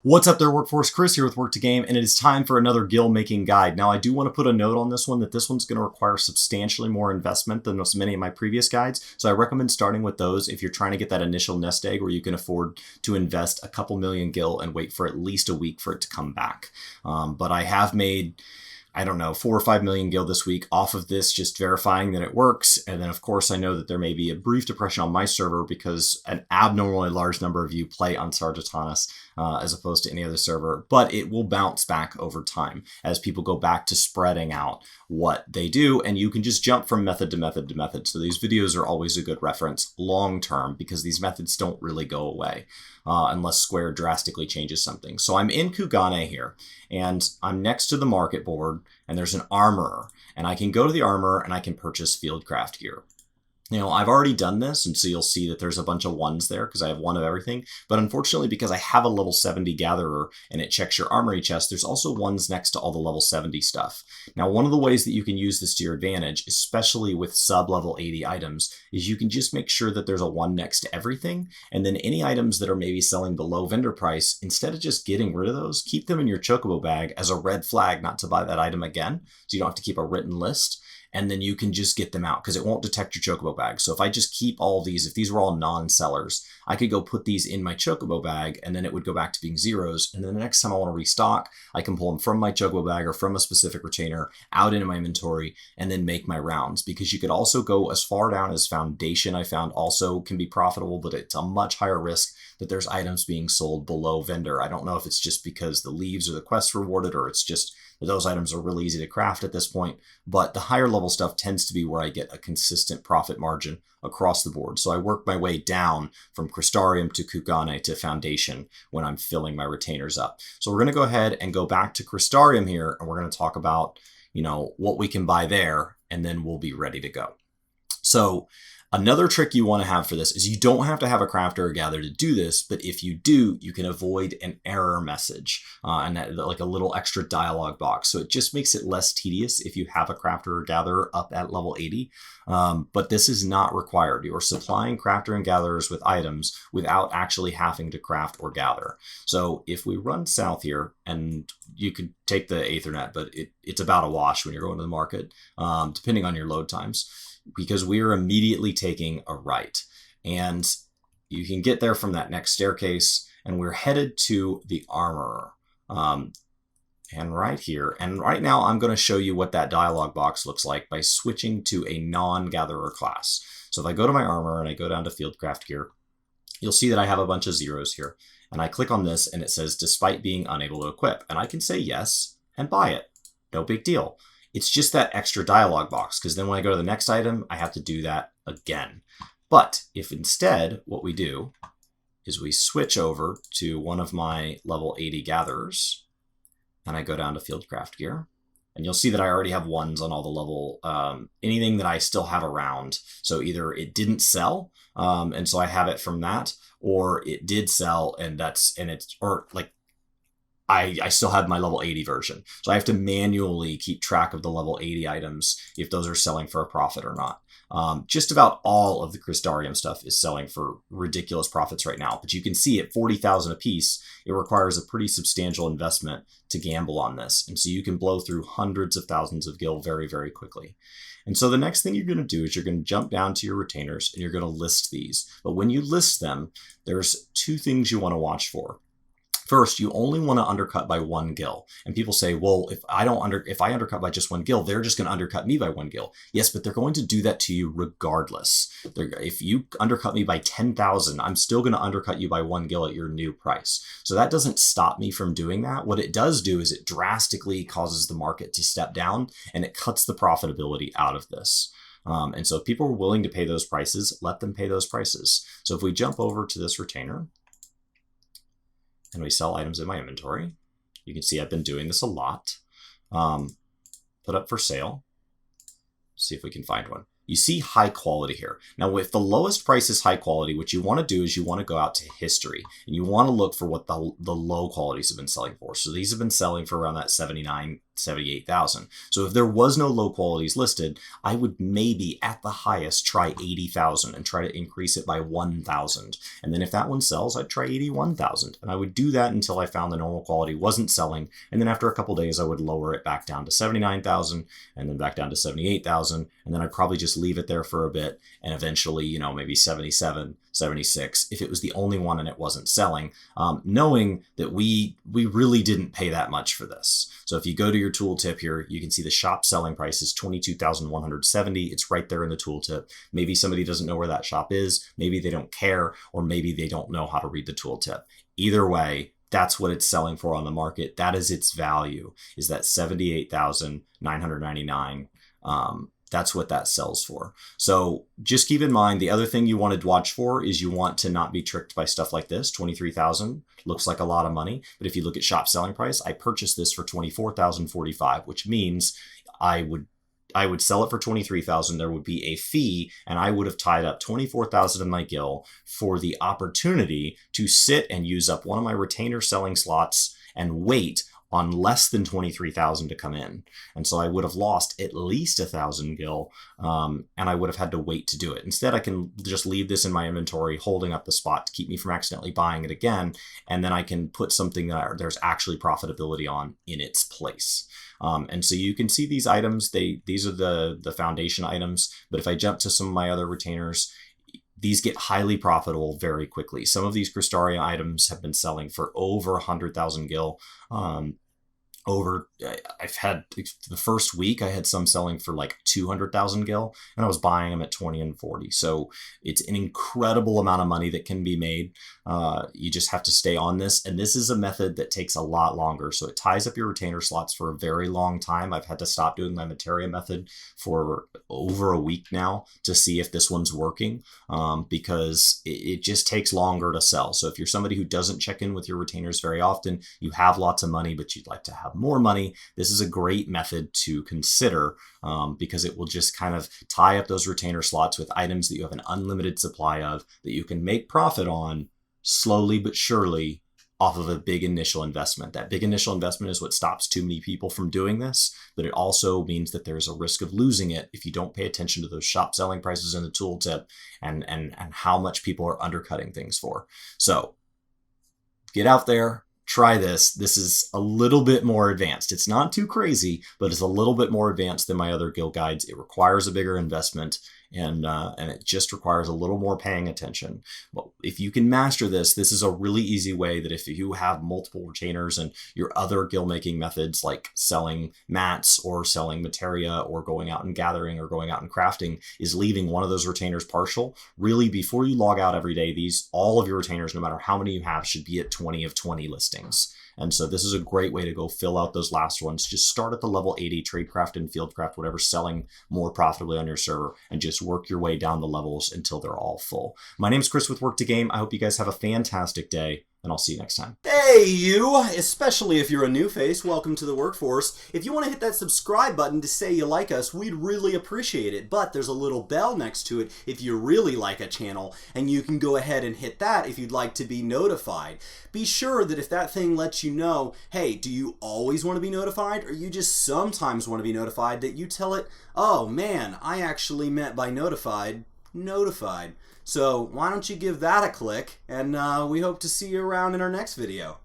What's up there, Workforce? Chris here with Work to Game, and it is time for another guild making guide. Now, I do want to put a note on this one that this one's going to require substantially more investment than many of my previous guides, so I recommend starting with those if you're trying to get that initial nest egg where you can afford to invest a couple million gil and wait for at least a week for it to come back. But I have made, I don't know, 4 or 5 million gil this week off of this, just verifying that it works. And then, of course, I know that there may be a brief depression on my server because an abnormally large number of you play on Sargatanas as opposed to any other server, but it will bounce back over time as people go back to spreading out what they do, and you can just jump from method to method to method. So these videos are always a good reference long term because these methods don't really go away unless Square drastically changes something. So I'm in Kugane here, and I'm next to the market board, and there's an armorer, and I can go to the armorer and I can purchase fieldcraft gear. You know, I've already done this, and so you'll see that there's a bunch of ones there because I have one of everything. But unfortunately, because I have a level 70 gatherer and it checks your armory chest, there's also ones next to all the level 70 stuff. Now, one of the ways that you can use this to your advantage, especially with sub-level 80 items, is you can just make sure that there's a one next to everything. And then any items that are maybe selling below vendor price, instead of just getting rid of those, keep them in your chocobo bag as a red flag not to buy that item again. So you don't have to keep a written list. And then you can just get them out because it won't detect your chocobo bag. So if I just keep all these, if these were all non-sellers, I could go put these in my chocobo bag and then it would go back to being zeros. And then the next time I want to restock, I can pull them from my chocobo bag or from a specific retainer out into my inventory and then make my rounds. Because you could also go as far down as Foundation, I found also can be profitable, but it's a much higher risk that there's items being sold below vendor. I don't know if it's just because the leaves or the quests rewarded, or it's just those items are really easy to craft at this point, but the higher level stuff tends to be where I get a consistent profit margin across the board. So I work my way down from Crystarium to Kugane to Foundation when I'm filling my retainers up. So we're going to go ahead and go back to Crystarium here, and we're going to talk about, you know, what we can buy there, and then we'll be ready to go. So another trick you want to have for this is you don't have to have a crafter or gatherer to do this, but if you do, you can avoid an error message and like a little extra dialog box. So it just makes it less tedious if you have a crafter or gatherer up at level 80. But this is not required. You are supplying crafter and gatherers with items without actually having to craft or gather. So if we run south here, and you could take the Aethernet, but it's about a wash when you're going to the market, depending on your load times, because we are immediately taking a right. And you can get there from that next staircase, and we're headed to the armorer. And right here, and right now I'm going to show you what that dialog box looks like by switching to a non-gatherer class. So if I go to my armor and I go down to fieldcraft gear, you'll see that I have a bunch of zeros here. And I click on this and it says, despite being unable to equip. And I can say yes and buy it. No big deal. It's just that extra dialog box, because then when I go to the next item, I have to do that again. But if instead what we do is we switch over to one of my level 80 gatherers, and I go down to fieldcraft gear, and you'll see that I already have ones on all the level, anything that I still have around. So either it didn't sell, and so I have it from that, or it did sell, and I still have my level 80 version. So I have to manually keep track of the level 80 items if those are selling for a profit or not. Just about all of the Crystarium stuff is selling for ridiculous profits right now. But you can see at 40,000 a piece, it requires a pretty substantial investment to gamble on this. And so you can blow through hundreds of thousands of gil very, very quickly. And so the next thing you're going to do is you're going to jump down to your retainers and you're going to list these. But when you list them, there's two things you want to watch for. First, you only want to undercut by 1 gil. And people say, well, if I undercut by just 1 gil, they're just going to undercut me by 1 gil. Yes, but they're going to do that to you regardless. If you undercut me by 10,000, I'm still going to undercut you by 1 gil at your new price. So that doesn't stop me from doing that. What it does do is it drastically causes the market to step down, and it cuts the profitability out of this. And so if people are willing to pay those prices, let them pay those prices. So if we jump over to this retainer, and we sell items in my inventory, you can see I've been doing this a lot. Put up for sale. See if we can find one. You see high quality here. Now, if the lowest price is high quality, what you want to do is you want to go out to history, and you want to look for what the low qualities have been selling for. So these have been selling for around that 79 78,000. So if there was no low qualities listed, I would maybe at the highest try 80,000 and try to increase it by 1,000. And then if that one sells, I'd try 81,000. And I would do that until I found the normal quality wasn't selling. And then after a couple days, I would lower it back down to 79,000 and then back down to 78,000. And then I'd probably just leave it there for a bit and eventually, you know, maybe 77, 76 if it was the only one and it wasn't selling, knowing that we really didn't pay that much for this. So if you go to your tooltip here, you can see the shop selling price is 22,170. It's right there in the tooltip. Maybe somebody doesn't know where that shop is. Maybe they don't care, or maybe they don't know how to read the tooltip. Either way, that's what it's selling for on the market. That is its value, is that 78,999. That's what that sells for. So just keep in mind, the other thing you want to watch for is you want to not be tricked by stuff like this. 23,000 looks like a lot of money, but if you look at shop selling price, I purchased this for 24,045, which means I would sell it for 23,000. There would be a fee, and I would have tied up 24,000 in my gil for the opportunity to sit and use up one of my retainer selling slots and wait on less than 23,000 to come in. And so I would have lost at least 1,000 gil, and I would have had to wait to do it. Instead, I can just leave this in my inventory, holding up the spot to keep me from accidentally buying it again, and then I can put something that there's actually profitability on in its place. And so you can see these items, these are the foundation items, but if I jump to some of my other retainers, these get highly profitable very quickly. Some of these Cristaria items have been selling for over 100,000 gil. I've had the first week, I had some selling for like 200,000 gil, and I was buying them at 20 and 40. So it's an incredible amount of money that can be made. You just have to stay on this. And this is a method that takes a lot longer. So it ties up your retainer slots for a very long time. I've had to stop doing my materia method for over a week now to see if this one's working, because it just takes longer to sell. So if you're somebody who doesn't check in with your retainers very often, you have lots of money, but you'd like to have more money, this is a great method to consider, because it will just kind of tie up those retainer slots with items that you have an unlimited supply of that you can make profit on slowly but surely off of a big initial investment. That big initial investment is what stops too many people from doing this, but it also means that there's a risk of losing it if you don't pay attention to those shop selling prices in the tooltip and how much people are undercutting things for. So get out there, try this. This is a little bit more advanced. It's not too crazy, but it's a little bit more advanced than my other guild guides. It requires a bigger investment, and it just requires a little more paying attention. But if you can master this, this is a really easy way that if you have multiple retainers and your other guild making methods like selling mats or selling materia or going out and gathering or going out and crafting is leaving one of those retainers partial, really before you log out every day, all of your retainers, no matter how many you have, should be at 20 of 20 listings. And so this is a great way to go fill out those last ones. Just start at the level 80, tradecraft and fieldcraft, whatever's selling more profitably on your server, and just work your way down the levels until they're all full. My name's Chris with Work2Game. I hope you guys have a fantastic day, and I'll see you next time. Hey you! Especially if you're a new face, welcome to the workforce. If you want to hit that subscribe button to say you like us, we'd really appreciate it. But there's a little bell next to it if you really like a channel, and you can go ahead and hit that if you'd like to be notified. Be sure that if that thing lets you know, hey, do you always want to be notified, or you just sometimes want to be notified, that you tell it, oh man, I actually meant by notified, notified. So why don't you give that a click, and we hope to see you around in our next video.